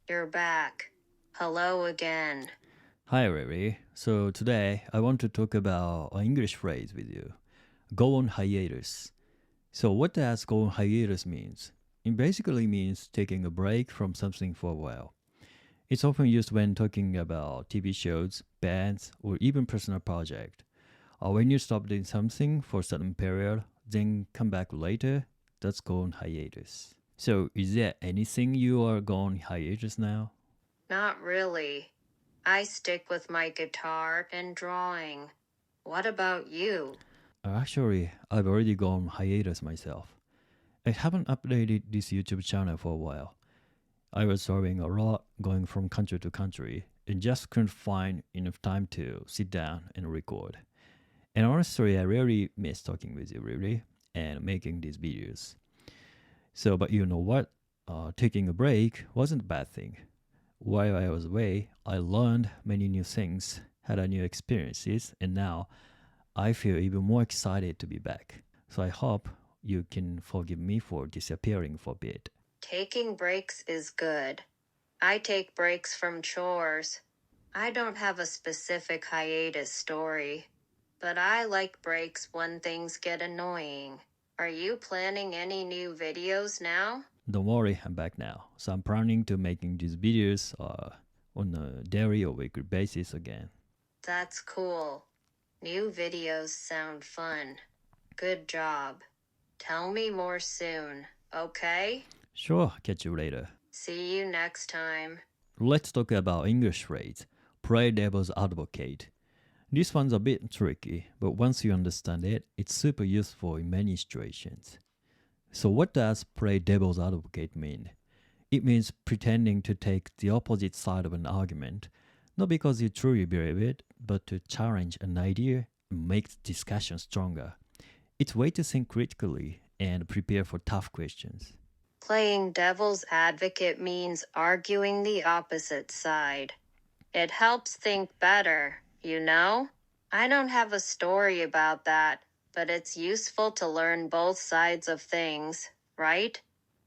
You're back. Hello again. Hi, Riri. So today I want to talk about an English phrase with you. Go on hiatus. So what does go on hiatus means? It basically means taking a break from something for a while. It's often used when talking about TV shows, bands, or even personal project. Or when you stop doing something for a certain period, then come back later, that's go on hiatus. So is there anything you are going hiatus now? Not really. I stick with my guitar and drawing. What about you? Actually, I've already gone hiatus myself. I haven't updated this YouTube channel for a while. I was traveling a lot, going from country to country, and just couldn't find enough time to sit down and record. And honestly, I really miss talking with you, really, and making these videos. So, but you know what? Taking a break wasn't a bad thing. While I was away, I learned many new things, had a new experiences, and now I feel even more excited to be back. So I hope you can forgive me for disappearing for a bit. Taking breaks is good. I take breaks from chores. I don't have a specific hiatus story, but I like breaks when things get annoying. Are you planning any new videos now? Don't worry, I'm back now. So I'm planning to making these videos on a daily or weekly basis again. That's cool. New videos sound fun. Good job. Tell me more soon, okay? Sure, catch you later. See you next time. Let's talk about English phrase. Play devil's advocate. This one's a bit tricky, but once you understand it, it's super useful in many situations. So what does play devil's advocate mean? It means pretending to take the opposite side of an argument, not because you truly believe it, but to challenge an idea and make the discussion stronger. It's a way to think critically and prepare for tough questions. Playing devil's advocate means arguing the opposite side. It helps think better, you know? I don't have a story about that, but it's useful to learn both sides of things, right?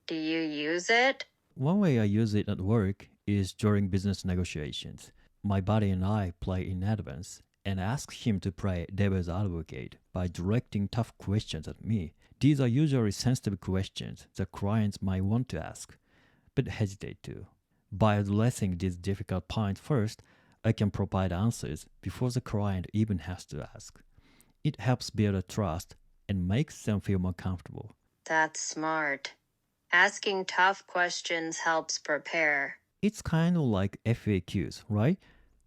Do you use it? One way I use it at work is during business negotiations. My buddy and I play in advance and ask him to play devil's advocate by directing tough questions at me. These are usually sensitive questions that clients might want to ask, but hesitate to. By addressing these difficult points first, I can provide answers before the client even has to ask. It helps build a trust and makes them feel more comfortable. That's smart. Asking tough questions helps prepare. It's kind of like FAQs, right?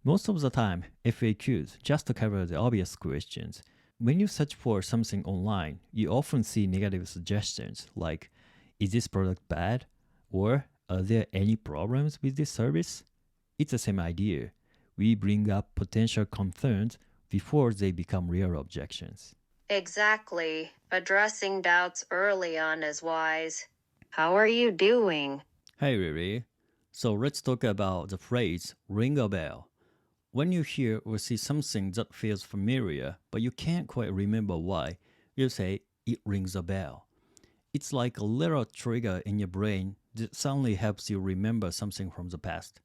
Most of the time, FAQs just cover the obvious questions. When you search for something online, you often see negative suggestions like, is this product bad? Or, are there any problems with this service? It's the same idea. We bring up potential concerns before they become real objections. Exactly. Addressing doubts early on is wise. How are you doing? Hey Riri, so let's talk about the phrase ring a bell. When you hear or see something that feels familiar but you can't quite remember why, you say it rings a bell. It's like a little trigger in your brain that suddenly helps you remember something from the past.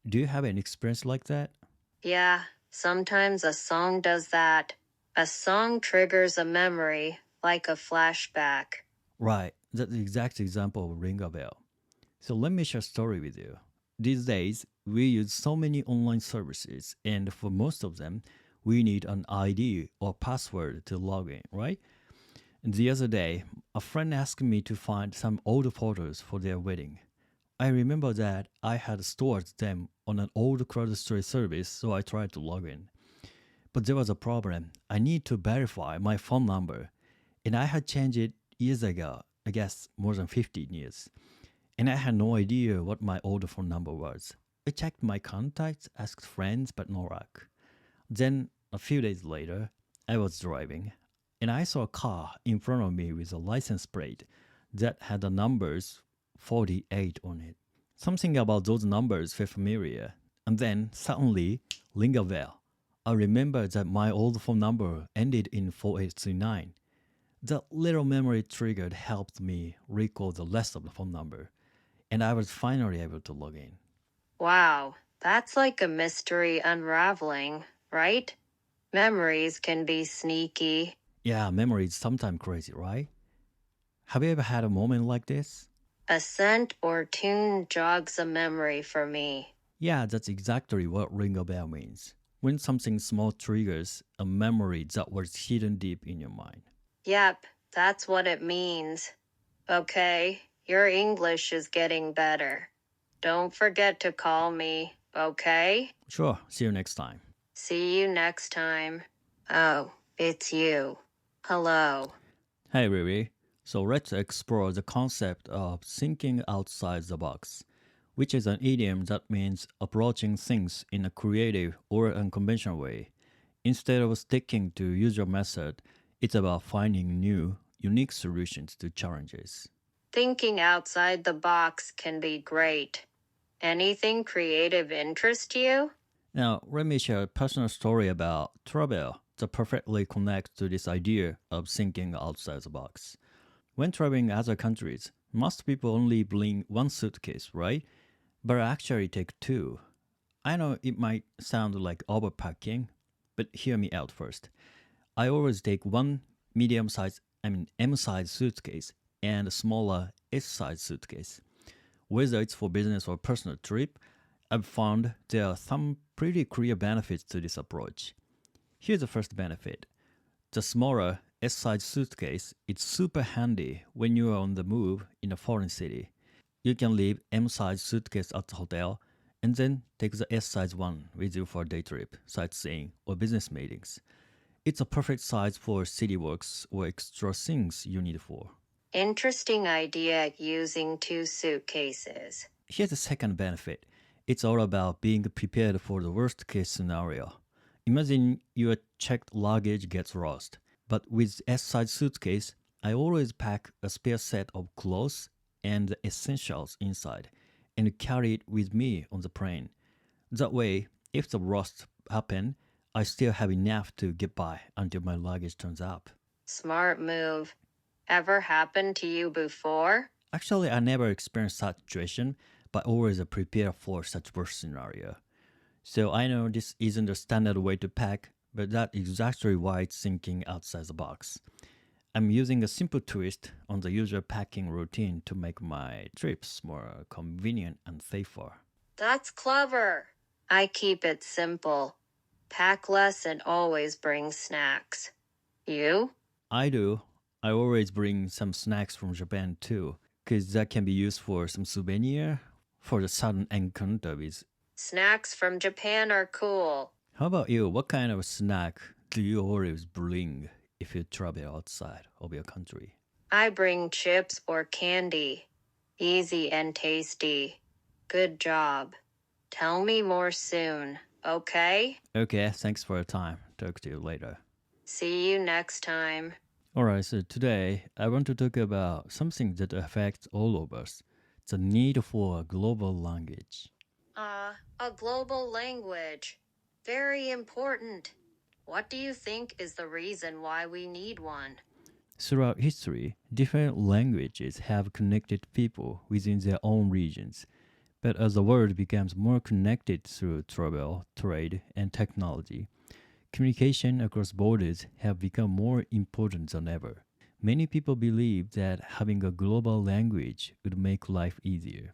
Do you have an experience like that? Yeah, sometimes a song does that. A song triggers a memory, like a flashback. Right, that's the exact example of ring a bell. So let me share a story with you. These days, we use so many online services, and for most of them, we need an ID or password to log in, right? And the other day, a friend asked me to find some old photos for their wedding. I remember that I had stored them on an old CrowdStrike service, so I tried to log in. But there was a problem. I need to verify my phone number, and I had changed it years ago, I guess more than 15 years. And I had no idea what my old phone number was. I checked my contacts, asked friends, but no luck. Then, a few days later, I was driving, and I saw a car in front of me with a license plate that had the numbers 48 on it. Something about those numbers felt familiar, and then suddenly, ring a bell. I remembered that my old phone number ended in 4839. That little memory triggered helped me recall the rest of the phone number, and I was finally able to log in. Wow, that's like a mystery unraveling, right? Memories can be sneaky. Yeah, memory is sometimes crazy, right? Have you ever had a moment like this? A scent or tune jogs a memory for me. Yeah, that's exactly what ring a bell means. When something small triggers a memory that was hidden deep in your mind. Yep, that's what it means. Okay, your English is getting better. Don't forget to call me, okay? Sure, see you next time. See you next time. Oh, it's you. Hello. Hey Riri, so let's explore the concept of thinking outside the box, which is an idiom that means approaching things in a creative or unconventional way. Instead of sticking to usual method, it's about finding new, unique solutions to challenges. Thinking outside the box can be great. Anything creative interest you? Now, let me share a personal story about travel that perfectly connects to this idea of thinking outside the box. When traveling other countries, most people only bring one suitcase, right? But I actually take two. I know it might sound like overpacking, but hear me out first. I always take one M size suitcase and a smaller S size suitcase. Whether it's for business or personal trip, I've found there are some pretty clear benefits to this approach. Here's the first benefit. The smaller S-size suitcase is super handy when you are on the move in a foreign city. You can leave M-size suitcase at the hotel and then take the S-size one with you for a day trip, sightseeing, or business meetings. It's a perfect size for city works or extra things you need for. Interesting idea using two suitcases. Here's the second benefit. It's all about being prepared for the worst case scenario. Imagine your checked luggage gets lost. But with S-size suitcase, I always pack a spare set of clothes and the essentials inside and carry it with me on the plane. That way, if the worst happen, I still have enough to get by until my luggage turns up. Smart move. Ever happened to you before? Actually, I never experienced such situation, but always prepare for such worst scenario. So I know this isn't the standard way to pack, but that's exactly why it's thinking outside the box. I'm using a simple twist on the usual packing routine to make my trips more convenient and safer. That's clever. I keep it simple. Pack less and always bring snacks. You? I do. I always bring some snacks from Japan too, because that can be used for some souvenir for the sudden encounter with. Snacks from Japan are cool. How about you? What kind of snack do you always bring if you travel outside of your country? I bring chips or candy. Easy and tasty. Good job. Tell me more soon, okay? Okay, thanks for your time. Talk to you later. See you next time. Alright, so today I want to talk about something that affects all of us, the need for a global language. A global language. Very important. What do you think is the reason why we need one? Throughout history, different languages have connected people within their own regions. But as the world becomes more connected through travel, trade, and technology, communication across borders have become more important than ever. Many people believe that having a global language would make life easier.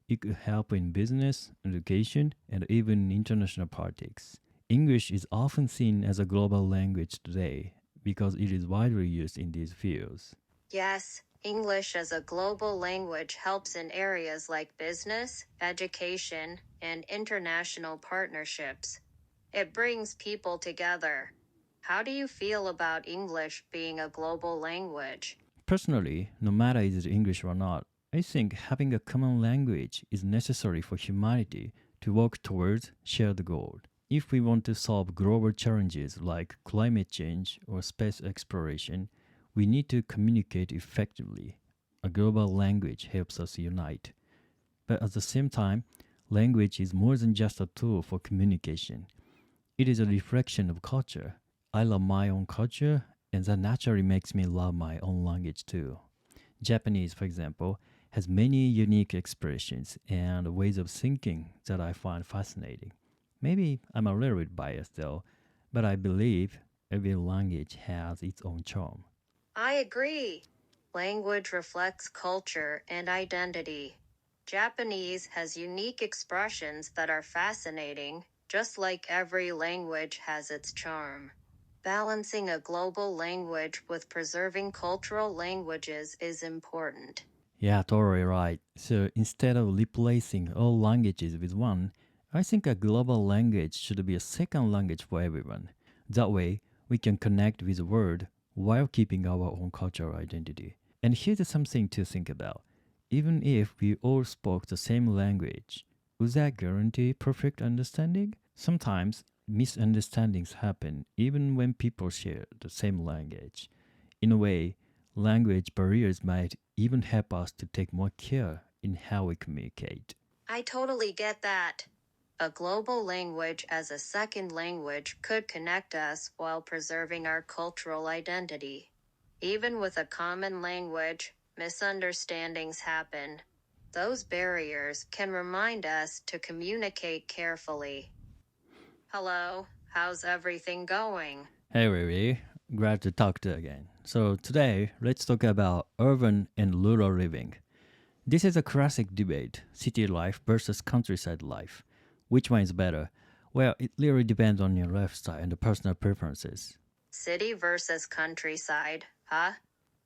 It could help in business, education, and even international politics. English is often seen as a global language today because it is widely used in these fields. Yes, English as a global language helps in areas like business, education, and international partnerships. It brings people together. How do you feel about English being a global language? Personally, no matter is it English or not, I think having a common language is necessary for humanity to work towards shared goal. If we want to solve global challenges like climate change or space exploration, we need to communicate effectively. A global language helps us unite. But at the same time, language is more than just a tool for communication. It is a reflection of culture. I love my own culture, and that naturally makes me love my own language too. Japanese, for example, has many unique expressions and ways of thinking that I find fascinating. Maybe I'm a little bit biased though, but I believe every language has its own charm. I agree. Language reflects culture and identity. Japanese has unique expressions that are fascinating, just like every language has its charm. Balancing a global language with preserving cultural languages is important. Yeah, totally right. So instead of replacing all languages with one, I think a global language should be a second language for everyone. That way, we can connect with the world while keeping our own cultural identity. And here's something to think about. Even if we all spoke the same language, would that guarantee perfect understanding? Sometimes misunderstandings happen even when people share the same language. In a way, language barriers might even help us to take more care in how we communicate. I totally get that. A global language as a second language could connect us while preserving our cultural identity. Even with a common language, misunderstandings happen. Those barriers can remind us to communicate carefully. Hello, how's everything going? Hey Riri, glad to talk to you again. So today, let's talk about urban and rural living. This is a classic debate, city life versus countryside life. Which one is better? Well, it really depends on your lifestyle and the personal preferences. City versus countryside, huh?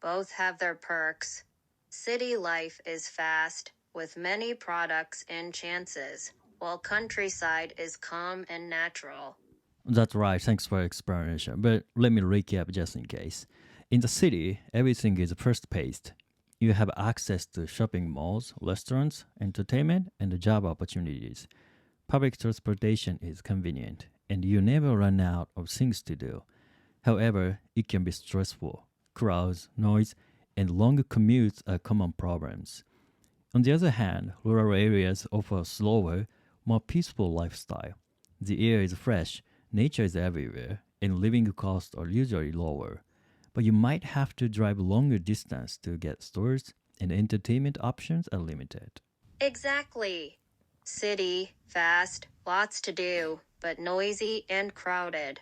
Both have their perks. City life is fast, with many products and chances, while countryside is calm and natural. That's right, thanks for your explanation. But let me recap just in case. In the city, everything is fast paced. You have access to shopping malls, restaurants, entertainment, and job opportunities. Public transportation is convenient, and you never run out of things to do. However, it can be stressful. Crowds, noise, and long commutes are common problems. On the other hand, rural areas offer a slower, more peaceful lifestyle. The air is fresh, nature is everywhere, and living costs are usually lower. But you might have to drive longer distance to get stores, and entertainment options are limited. Exactly. City, fast, lots to do, but noisy and crowded.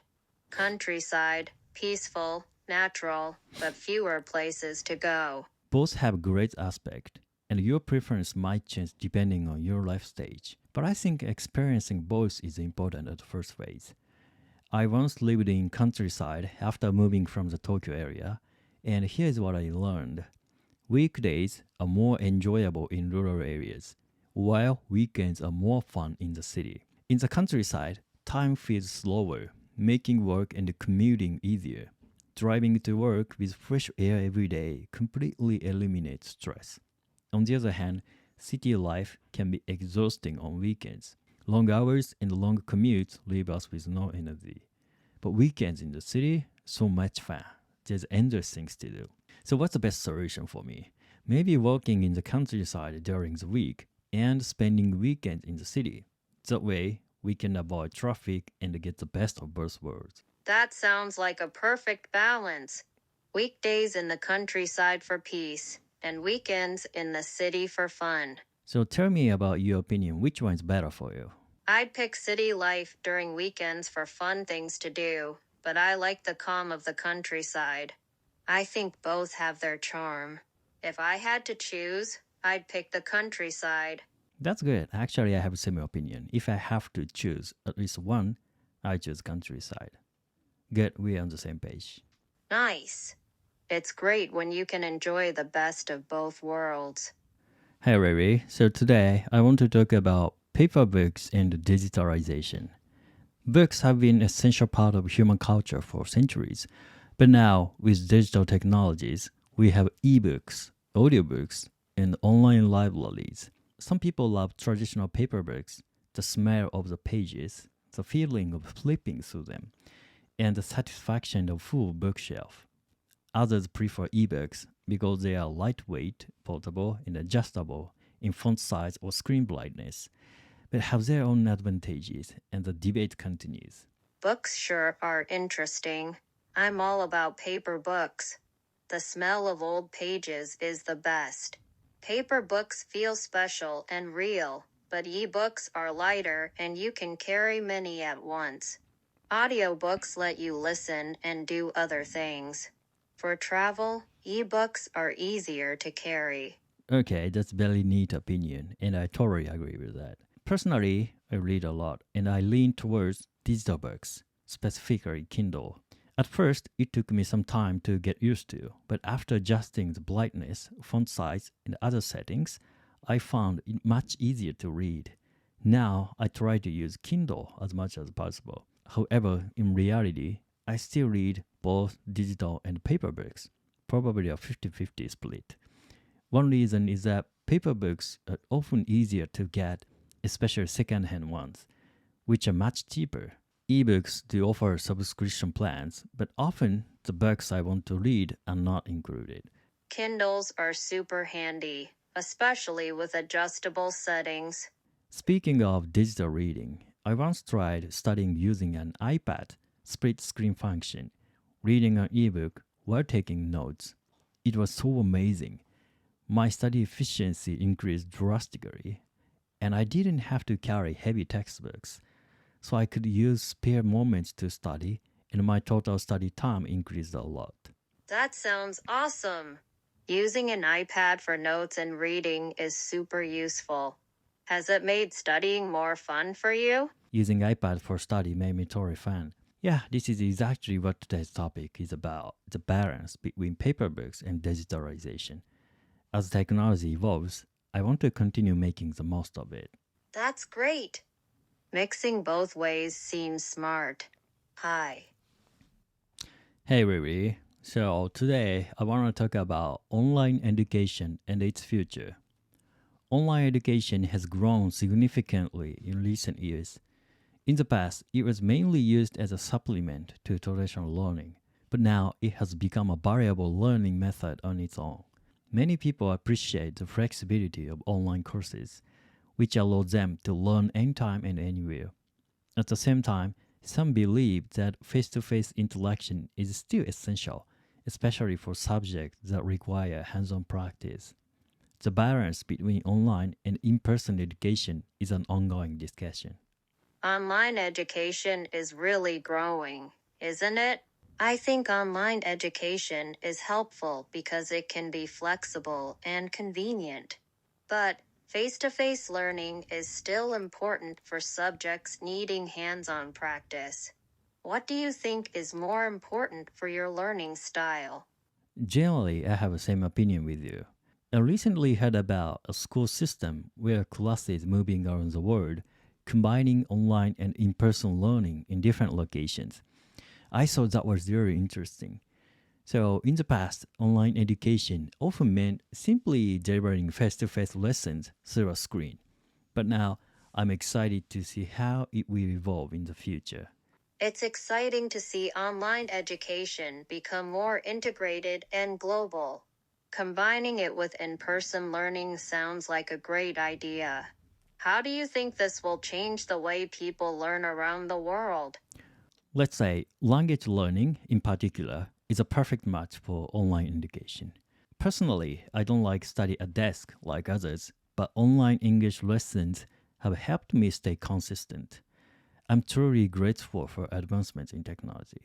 Countryside, peaceful, natural, but fewer places to go. Both have great aspect, and your preference might change depending on your life stage. But I think experiencing both is important at the first phase. I once lived in countryside after moving from the Tokyo area, and here's what I learned. Weekdays are more enjoyable in rural areas, while weekends are more fun in the city. In the countryside, time feels slower, making work and commuting easier. Driving to work with fresh air every day completely eliminates stress. On the other hand, city life can be exhausting on weekends. Long hours and long commutes leave us with no energy. But weekends in the city, so much fun. There's endless things to do. So what's the best solution for me? Maybe working in the countryside during the week and spending weekends in the city. That way, we can avoid traffic and get the best of both worlds. That sounds like a perfect balance. Weekdays in the countryside for peace, and weekends in the city for fun. So tell me about your opinion. Which one is better for you? I'd pick city life during weekends for fun things to do, but I like the calm of the countryside. I think both have their charm. If I had to choose, I'd pick the countryside. That's good. Actually, I have a similar opinion. If I have to choose at least one, I choose countryside. Good, we're on the same page. Nice. It's great when you can enjoy the best of both worlds. Hey Riri, so today I want to talk about paper books and digitalization. Books have been an essential part of human culture for centuries, but now with digital technologies, we have ebooks, audiobooks, and online libraries. Some people love traditional paper books, the smell of the pages, the feeling of flipping through them, and the satisfaction of full bookshelf. Others prefer ebooks because they are lightweight, portable, and adjustable in font size or screen brightness, but have their own advantages, and the debate continues. Books sure are interesting. I'm all about paper books. The smell of old pages is the best. Paper books feel special and real, but ebooks are lighter and you can carry many at once. Audiobooks let you listen and do other things. For travel, ebooks are easier to carry. Okay, that's very neat opinion, and I totally agree with that. Personally, I read a lot, and I lean towards digital books, specifically Kindle. At first, it took me some time to get used to, but after adjusting the brightness, font size, and other settings, I found it much easier to read. Now, I try to use Kindle as much as possible. However, in reality, I still read both digital and paper books, probably a 50-50 split. One reason is that paper books are often easier to get, especially second-hand ones, which are much cheaper. Ebooks do offer subscription plans, but often the books I want to read are not included. Kindles are super handy, especially with adjustable settings. Speaking of digital reading, I once tried studying using an iPad split screen function, reading an ebook while taking notes. It was so amazing. My study efficiency increased drastically, and I didn't have to carry heavy textbooks, so I could use spare moments to study, and my total study time increased a lot. That sounds awesome. Using an iPad for notes and reading is super useful. Has it made studying more fun for you? Using iPad for study made me totally fun. Yeah, this is exactly what today's topic is about, the balance between paper books and digitalization. As technology evolves, I want to continue making the most of it. That's great. Mixing both ways seems smart. Hi. Hey Riri, so today I want to talk about online education and its future. Online education has grown significantly in recent years. In the past, it was mainly used as a supplement to traditional learning, but now it has become a variable learning method on its own. Many people appreciate the flexibility of online courses, which allow them to learn anytime and anywhere. At the same time, some believe that face-to-face interaction is still essential, especially for subjects that require hands-on practice. The balance between online and in-person education is an ongoing discussion. Online education is really growing, isn't it? I think online education is helpful because it can be flexible and convenient. But face-to-face learning is still important for subjects needing hands-on practice. What do you think is more important for your learning style? Generally, I have the same opinion with you. I recently heard about a school system where classes moving around the world, combining online and in-person learning in different locations. I thought that was very interesting. So, in the past, online education often meant simply delivering face-to-face lessons through a screen. But now, I'm excited to see how it will evolve in the future. It's exciting to see online education become more integrated and global. Combining it with in-person learning sounds like a great idea. How do you think this will change the way people learn around the world? Let's say language learning, in particular, is a perfect match for online education. Personally, I don't like study at desk like others, but online English lessons have helped me stay consistent. I'm truly grateful for advancements in technology.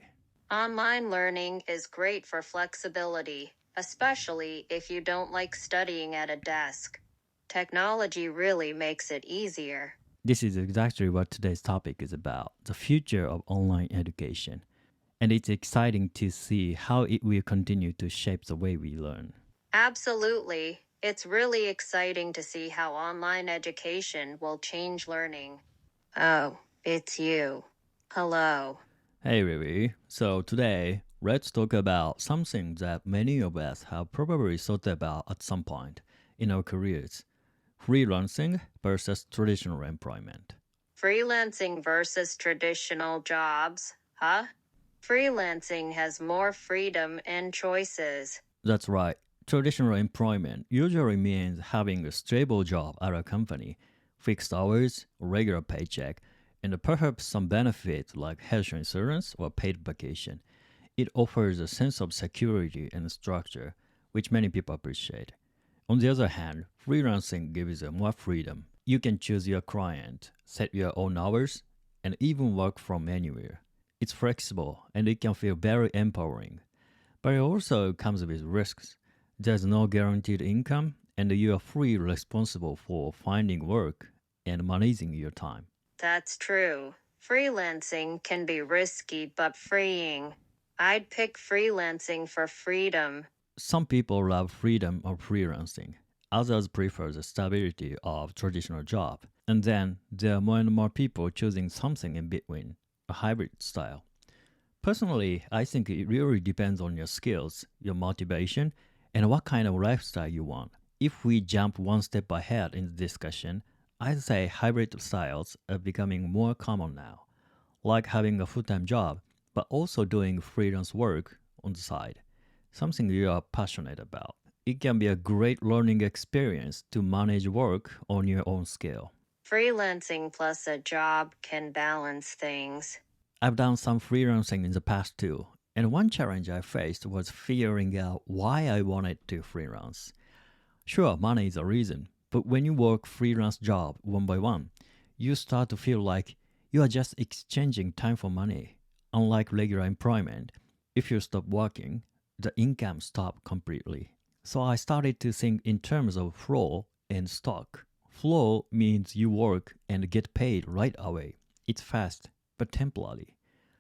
Online learning is great for flexibility, especially if you don't like studying at a desk. Technology really makes it easier. This is exactly what today's topic is about, the future of online education. And it's exciting to see how it will continue to shape the way we learn. Absolutely. It's really exciting to see how online education will change learning. Oh, it's you. Hello. Hey, Vivi. So today, let's talk about something that many of us have probably thought about at some point in our careers: freelancing versus traditional employment. Freelancing versus traditional jobs, huh? Freelancing has more freedom and choices. That's right. Traditional employment usually means having a stable job at a company, fixed hours, regular paycheck, and perhaps some benefits like health insurance or paid vacation. It offers a sense of security and structure, which many people appreciate. On the other hand, freelancing gives you more freedom. You can choose your client, set your own hours, and even work from anywhere. It's flexible and it can feel very empowering. But it also comes with risks. There's no guaranteed income, and you are fully responsible for finding work and managing your time. That's true. Freelancing can be risky but freeing. I'd pick freelancing for freedom. Some people love freedom of freelancing. Others prefer the stability of traditional job. And then there are more and more people choosing something in between, a hybrid style. Personally, I think it really depends on your skills, your motivation, and what kind of lifestyle you want. If we jump one step ahead in the discussion, I'd say hybrid styles are becoming more common now, like having a full time job, but also doing freelance work on the side, something you are passionate about. It can be a great learning experience to manage work on your own scale. Freelancing plus a job can balance things. I've done some freelancing in the past too, and one challenge I faced was figuring out why I wanted to freelance. Sure, money is a reason, but when you work freelance job one by one, you start to feel like you are just exchanging time for money. Unlike regular employment, if you stop working, the income stops completely. So I started to think in terms of flow and stock. Flow means you work and get paid right away. It's fast, but temporary.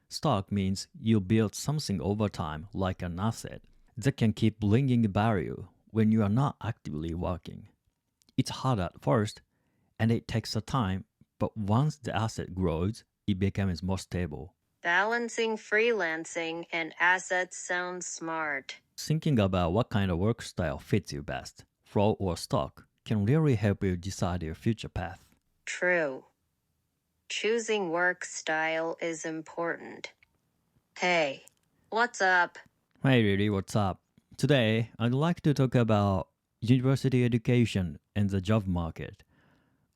Stock means you build something over time like an asset that can keep bringing value when you are not actively working. It's hard at first and it takes a time, but once the asset grows, it becomes more stable. Balancing freelancing and assets sounds smart. Thinking about what kind of work style fits you best, flow or stock, can really help you decide your future path. True. Choosing work style is important. Hey, what's up? Hey Riri, what's up? Today, I'd like to talk about university education and the job market.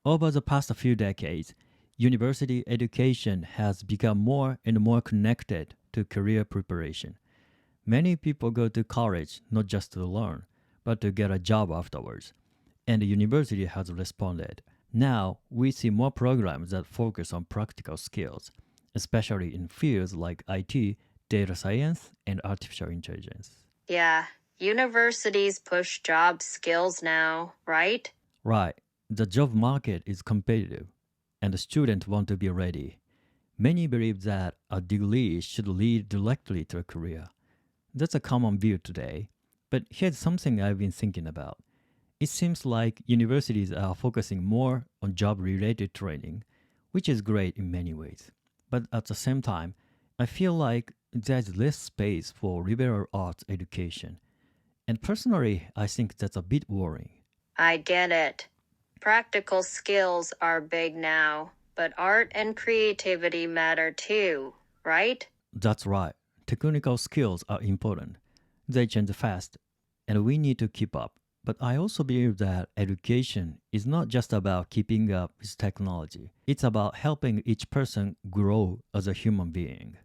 Over the past few decades, university education has become more and more connected to career preparation. Many people go to college not just to learn, but to get a job afterwards. And the university has responded. Now, we see more programs that focus on practical skills, especially in fields like IT, data science, and artificial intelligence. Yeah, universities push job skills now, right? Right, the job market is competitive, and the students want to be ready. Many believe that a degree should lead directly to a career. That's a common view today, but here's something I've been thinking about. It seems like universities are focusing more on job related training, which is great in many ways. But at the same time, I feel like there's less space for liberal arts education. And personally, I think that's a bit worrying. I get it. Practical skills are big now, but art and creativity matter too, right? That's right. Technical skills are important. They change fast, and we need to keep up. But I also believe that education is not just about keeping up with technology, it's about helping each person grow as a human being.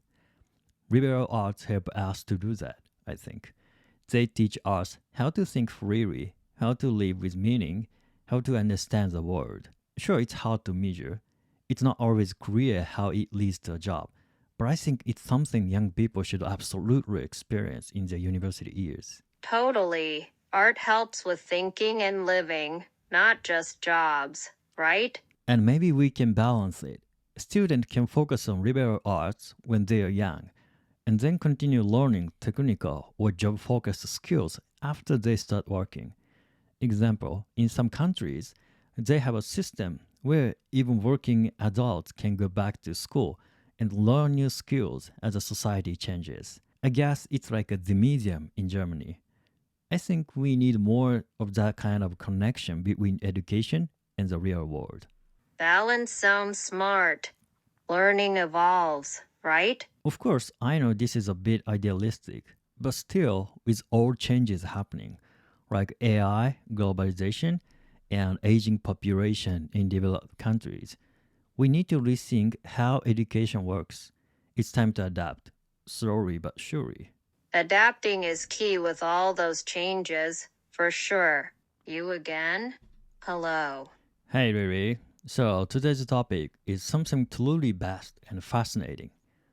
Liberal arts help us to do that, I think. They teach us how to think freely, how to live with meaning, how to understand the world. Sure, it's hard to measure. It's not always clear how it leads to a job, but I think it's something young people should absolutely experience in their university years. Totally. Art helps with thinking and living, not just jobs, right? And maybe we can balance it. Students can focus on liberal arts when they are young, and then continue learning technical or job focused skills after they start working. Example, in some countries, they have a system where even working adults can go back to school and learn new skills as the society changes. I guess it's like the medium in Germany. I think we need more of that kind of connection between education and the real world. Balance sounds smart. Learning evolves, right? Of course, I know this is a bit idealistic, but still, with all changes happening, like AI, globalization, and aging population in developed countries, we need to rethink how education works. It's time to adapt, slowly but surely. Adapting is key with all those changes, for sure. You again? Hello. Hey Riri. So today's topic is something truly vast and fascinating.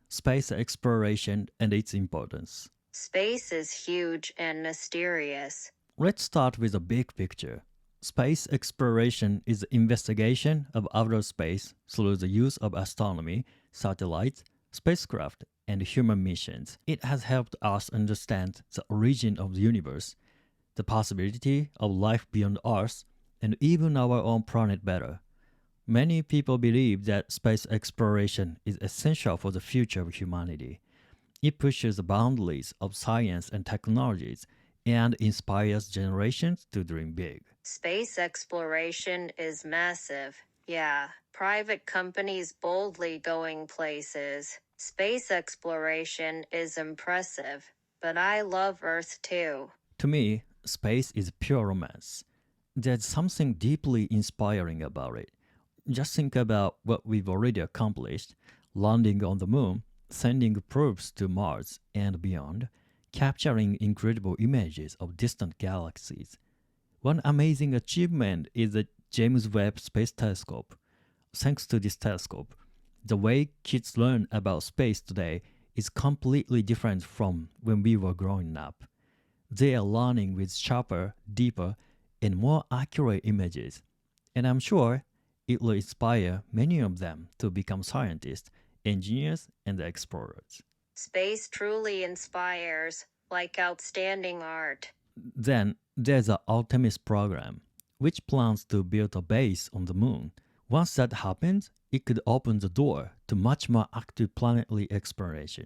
Space exploration and its importance. Space is huge and mysterious. Let's start with the big picture. Space exploration is the investigation of outer space through the use of astronomy, satellites, spacecraft, and human missions. It has helped us understand the origin of the universe, the possibility of life beyond Earth, and even our own planet better. Many people believe that space exploration is essential for the future of humanity. It pushes the boundaries of science and technologies and inspires generations to dream big. Space exploration is massive. Yeah, private companies boldly going places. Space exploration is impressive, but I love Earth too. To me, space is pure romance. There's something deeply inspiring about it. Just think about what we've already accomplished: landing on the moon, sending probes to Mars and beyond, capturing incredible images of distant galaxies. One amazing achievement is the James Webb Space Telescope. Thanks to this telescope, the way kids learn about space today is completely different from when we were growing up. They are learning with sharper, deeper, and more accurate images. And I'm sure it will inspire many of them to become scientists, engineers, and explorers. Space truly inspires, like outstanding art. Then there's the Artemis program, which plans to build a base on the moon. Once that happens, it could open the door to much more active planetary exploration.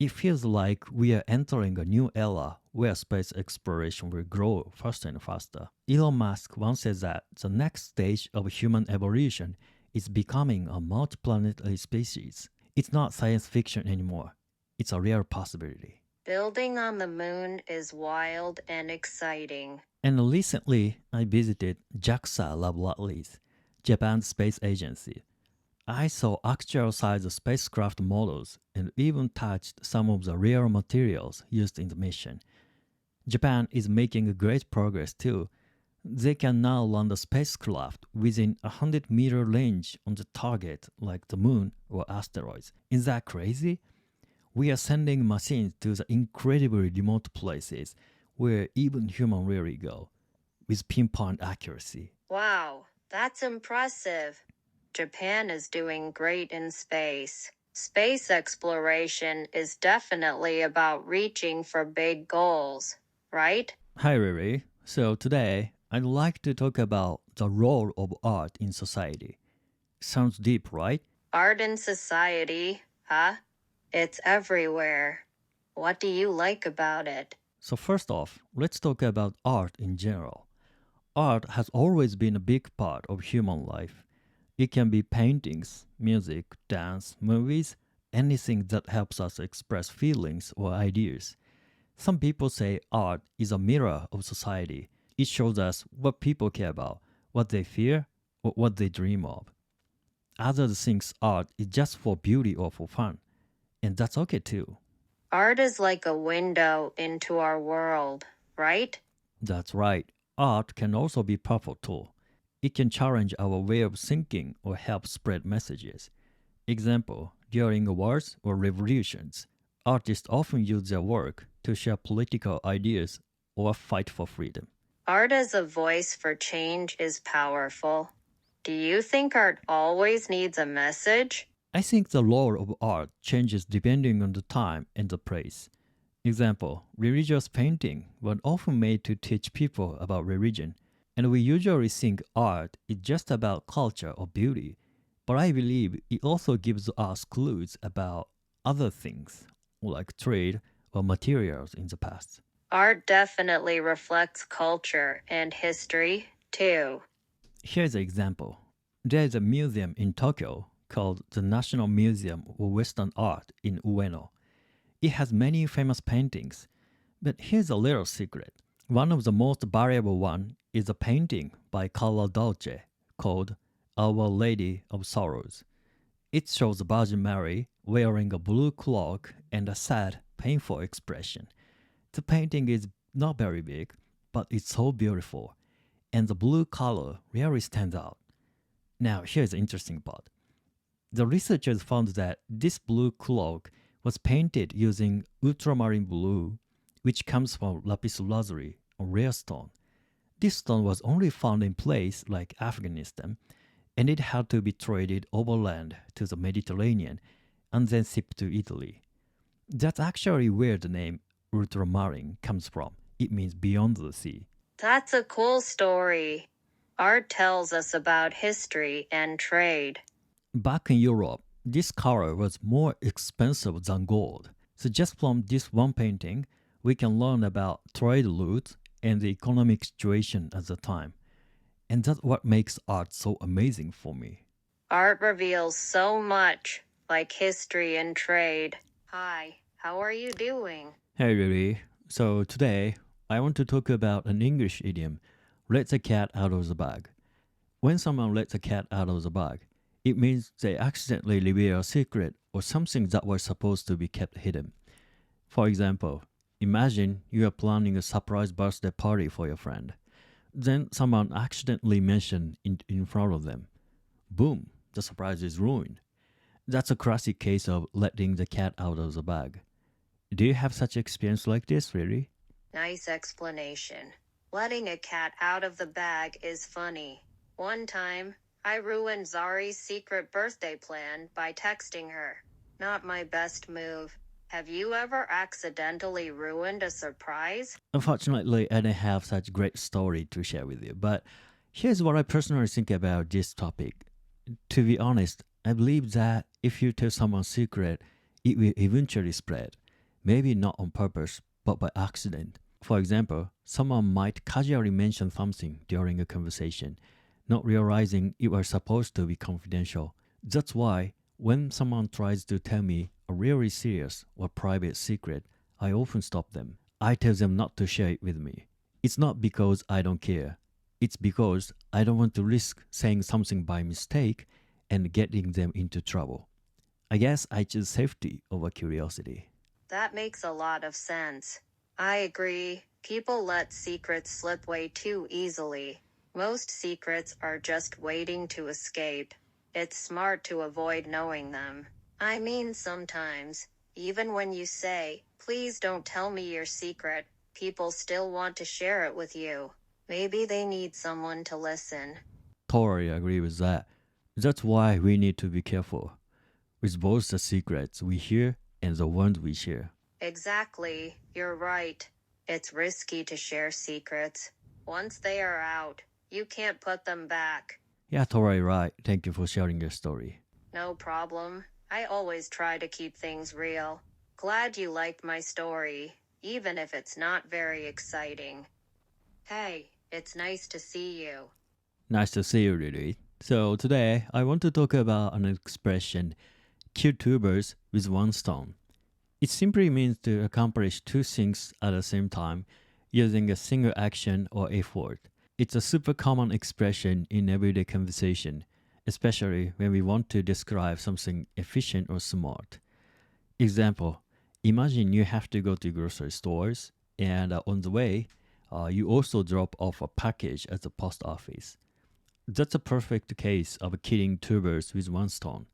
It feels like we are entering a new era where space exploration will grow faster and faster. Elon Musk once said that the next stage of human evolution is becoming a multiplanetary species. It's not science fiction anymore. It's a real possibility. Building on the moon is wild and exciting. And recently, I visited JAXA laboratories, Japan's space agency. I saw actual size spacecraft models and even touched some of the real materials used in the mission. Japan is making great progress too. They can now land a spacecraft within a 100-meter range on the target like the moon or asteroids. Is that crazy? We are sending machines to the incredibly remote places where even humans rarely go, with pinpoint accuracy. Wow, that's impressive. Japan is doing great in space. Space exploration is definitely about reaching for big goals, right? Hi Riri. So today, I'd like to talk about the role of art in society. Sounds deep, right? Art in society, huh? It's everywhere. What do you like about it? So first off, let's talk about art in general. Art has always been a big part of human life. It can be paintings, music, dance, movies, anything that helps us express feelings or ideas. Some people say art is a mirror of society. It shows us what people care about, what they fear, or what they dream of. Others think art is just for beauty or for fun, and that's okay too. Art is like a window into our world, right? That's right. Art can also be powerful tool. It can challenge our way of thinking or help spread messages. Example, during wars or revolutions, artists often use their work to share political ideas or fight for freedom. Art as a voice for change is powerful. Do you think art always needs a message? I think the role of art changes depending on the time and the place. Example, religious painting was often made to teach people about religion, and we usually think art is just about culture or beauty, but I believe it also gives us clues about other things, like trade or materials in the past. Art definitely reflects culture and history, too. Here's an example. There's a museum in Tokyo called the National Museum of Western Art in Ueno. It has many famous paintings, but here's a little secret. One of the most valuable one is a painting by Carla Dolce called Our Lady of Sorrows. It shows the Virgin Mary wearing a blue cloak and a sad, painful expression. The painting is not very big, but it's so beautiful. and the blue color really stands out. Now, here's the interesting part. The researchers found that this blue cloak was painted using ultramarine blue, which comes from lapis lazuli, a rare stone. This stone was only found in places like Afghanistan, and it had to be traded overland to the Mediterranean and then shipped to Italy. That's actually where the name ultramarine comes from. It means beyond the sea. That's a cool story. Art tells us about history and trade. Back in Europe, this color was more expensive than gold. So just from this one painting, we can learn about trade routes and the economic situation at the time. And that's what makes art so amazing for me. Art reveals so much, like history and trade. Hi, how are you doing? Hey Riri, so today I want to talk about an English idiom, let the cat out of the bag. When someone lets a cat out of the bag, it means they accidentally reveal a secret or something that was supposed to be kept hidden. For example, imagine you are planning a surprise birthday party for your friend. Then someone accidentally mentioned it in front of them. Boom, the surprise is ruined. That's a classic case of letting the cat out of the bag. Do you have such experience like this, really? Nice explanation. Letting a cat out of the bag is funny. One time, I ruined Zari's secret birthday plan by texting her. Not my best move. Have you ever accidentally ruined a surprise? Unfortunately, I don't have such great story to share with you, but here's what I personally think about this topic. To be honest, I believe that if you tell someone secret, it will eventually spread. Maybe not on purpose, but by accident. For example, someone might casually mention something during a conversation, not realizing it was supposed to be confidential. That's why when someone tries to tell me a really serious or private secret, I often stop them. I tell them not to share it with me. It's not because I don't care. It's because I don't want to risk saying something by mistake and getting them into trouble. I guess I choose safety over curiosity. That makes a lot of sense. I agree. People let secrets slip way too easily. Most secrets are just waiting to escape. It's smart to avoid knowing them. I mean, sometimes, even when you say, please don't tell me your secret, people still want to share it with you. Maybe they need someone to listen. Totally agree with that. That's why we need to be careful with both the secrets we hear and the ones we share. Exactly. You're right. It's risky to share secrets. Once they are out, you can't put them back. Yeah, totally right. Thank you for sharing your story. No problem. I always try to keep things real. Glad you liked my story, even if it's not very exciting. Hey, it's nice to see you. Nice to see you, Lily. So today I want to talk about an expression, kill two birds with one stone. It simply means to accomplish two things at the same time using a single action or effort. It's a super common expression in everyday conversation, especially when we want to describe something efficient or smart. Example, imagine you have to go to grocery stores and on the way, you also drop off a package at the post office. That's a perfect case of killing two birds with one stone.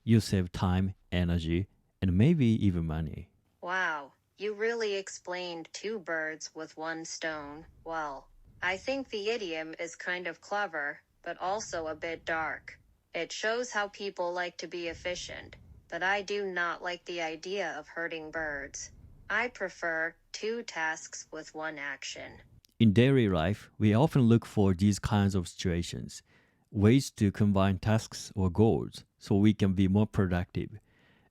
You save time, energy, and maybe even money. Wow, you really explained two birds with one stone. Well, I think the idiom is kind of clever, but also a bit dark. It shows how people like to be efficient, but I do not like the idea of hurting birds. I prefer two tasks with one action. In daily life, we often look for these kinds of situations, ways to combine tasks or goals so we can be more productive.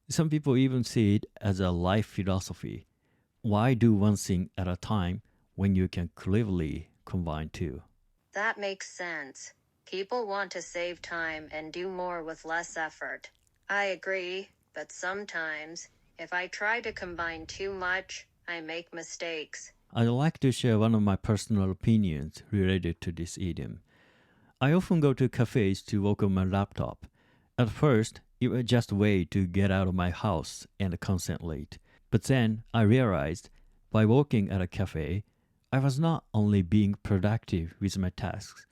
Some people even see it as a life philosophy. Why do one thing at a time when you can cleverly combine two? That makes sense. People want to save time and do more with less effort. I agree, but sometimes, if I try to combine too much, I make mistakes. I'd like to share one of my personal opinions related to this idiom. I often go to cafes to work on my laptop. At first, it was just a way to get out of my house and concentrate. But then I realized by working at a cafe, I was not only being productive with my tasks,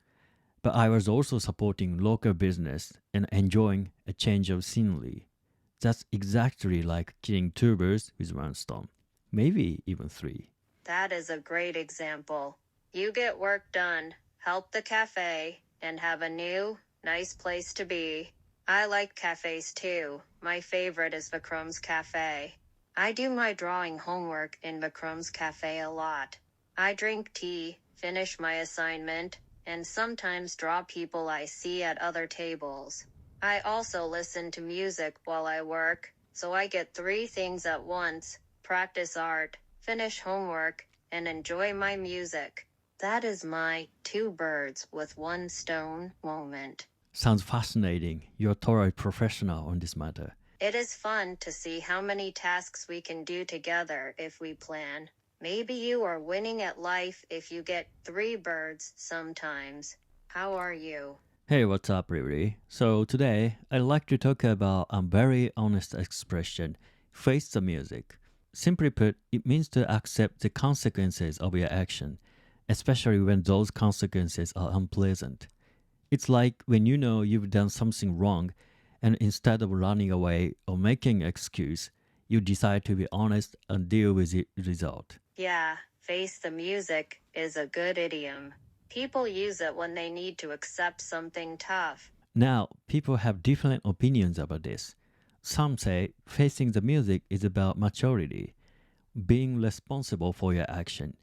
but I was also supporting local business and enjoying a change of scenery. That's exactly like killing two birds with one stone, maybe even three. That is a great example. You get work done, help the cafe, and have a new, nice place to be. I like cafes too. My favorite is Vikram's Cafe. I do my drawing homework in Vikram's Cafe a lot. I drink tea, finish my assignment, and sometimes draw people I see at other tables. I also listen to music while I work, so I get three things at once: practice art, finish homework, and enjoy my music. That is my two birds with one stone moment. Sounds fascinating. You're a total professional on this matter. It is fun to see how many tasks we can do together if we plan. Maybe you are winning at life if you get three birds sometimes. How are you? Hey, what's up, Riri? So today, I'd like to talk about a very honest expression, face the music. Simply put, it means to accept the consequences of your action, especially when those consequences are unpleasant. It's like when you know you've done something wrong, and instead of running away or making an excuse, you decide to be honest and deal with the result. Yeah, face the music is a good idiom. People use it when they need to accept something tough. Now, people have different opinions about this. Some say facing the music is about maturity, being responsible for your action.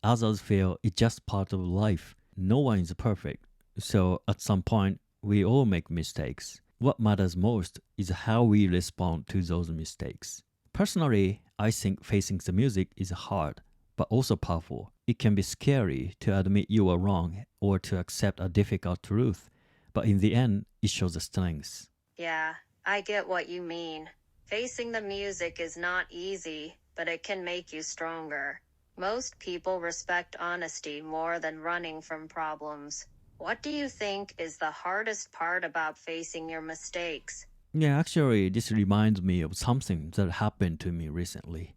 Others feel it's just part of life. No one is perfect. So at some point, we all make mistakes. What matters most is how we respond to those mistakes. Personally, I think facing the music is hard, but also powerful. It can be scary to admit you are wrong or to accept a difficult truth, but in the end, it shows strength. Yeah, I get what you mean. Facing the music is not easy, but it can make you stronger. Most people respect honesty more than running from problems. What do you think is the hardest part about facing your mistakes? Yeah, actually, this reminds me of something that happened to me recently.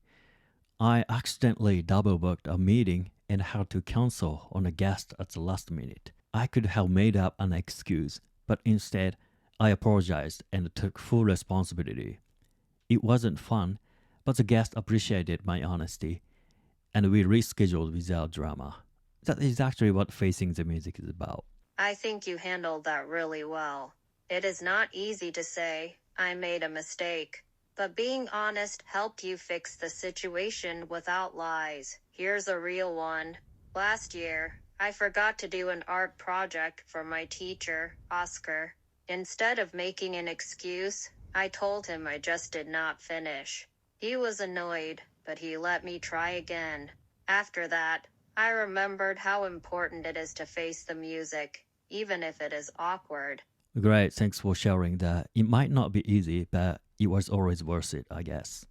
I accidentally double booked a meeting and had to cancel on a guest at the last minute. I could have made up an excuse, but instead, I apologized and took full responsibility. It wasn't fun, but the guest appreciated my honesty, and we rescheduled without drama. That is actually what facing the music is about. I think you handled that really well. It is not easy to say, I made a mistake. But being honest helped you fix the situation without lies. Here's a real one. Last year, I forgot to do an art project for my teacher, Oscar. Instead of making an excuse, I told him I just did not finish. He was annoyed, but he let me try again. After that, I remembered how important it is to face the music, even if it is awkward. Great, thanks for sharing that. It might not be easy, but it was always worth it, I guess.